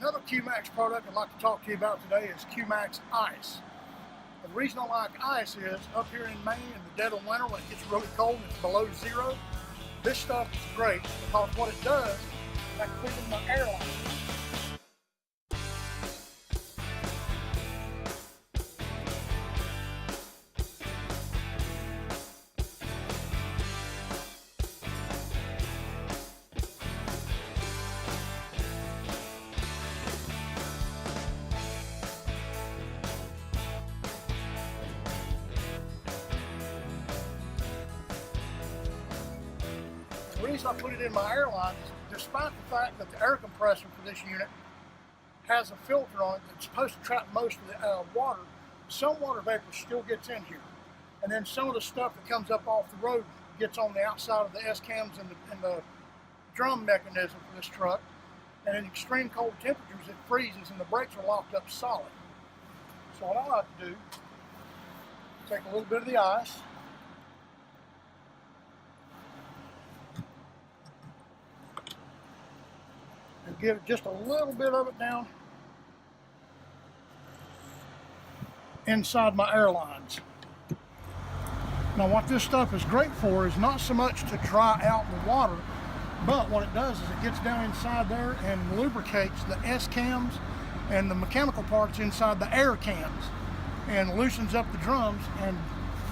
Another QMAXX product I'd like to talk to you about today is QMAXX ICE. The reason I like ice is up here in Maine in the dead of winter when it gets really cold and it's below zero, this stuff is great because what it does is like cleaning my airline. The reason I put it in my airline is despite the fact that the air compressor for this unit has a filter on it that's supposed to trap most of the water, some water vapor still gets in here. And then some of the stuff that comes up off the road gets on the outside of the S-cams and the drum mechanism for this truck. And in extreme cold temperatures, it freezes and the brakes are locked up solid. So what I like to do, take a little bit of the ice, and give just a little bit of it down inside my airlines. Now what this stuff is great for is not so much to dry out the water, but what it does is it gets down inside there and lubricates the S-cams and the mechanical parts inside the air cams and loosens up the drums and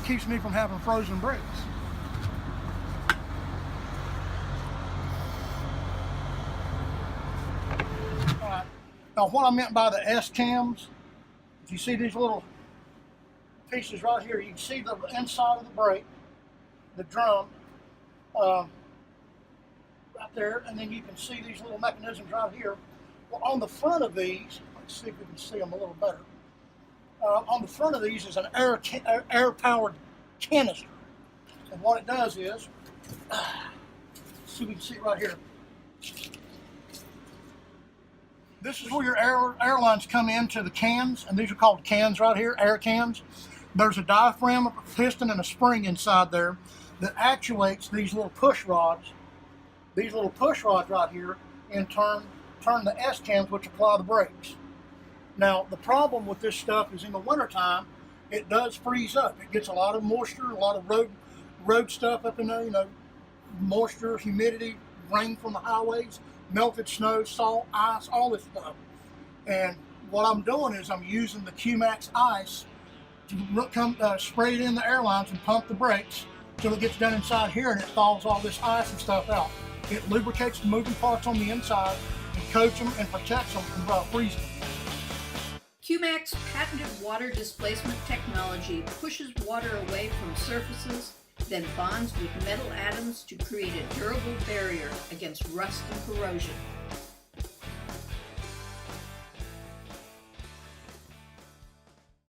keeps me from having frozen brakes. Now what I meant by the S-cams, if you see these little pieces right here, you can see the inside of the brake, the drum, right there, and then you can see these little mechanisms right here. Well, on the front of these, let's see if we can see them a little better. On the front of these is an air-powered canister. And what it does is, see if we can see it right here. This is where your airlines come into the cans, and these are called cans right here, air cans. There's a diaphragm, a piston, and a spring inside there that actuates these little push rods. These little push rods right here, in turn, turn the S-cams, which apply the brakes. Now, the problem with this stuff is in the wintertime, it does freeze up. It gets a lot of moisture, a lot of road stuff up in there, you know, moisture, humidity, rain from the highways, melted snow, salt, ice, all this stuff. And what I'm doing is I'm using the QMAXX ICE to spray it in the airlines and pump the brakes till it gets down inside here and it thaws all this ice and stuff out. It lubricates the moving parts on the inside and coats them and protects them from freezing. QMAXX patented water displacement technology pushes water away from surfaces, then bonds with metal atoms to create a durable barrier against rust and corrosion.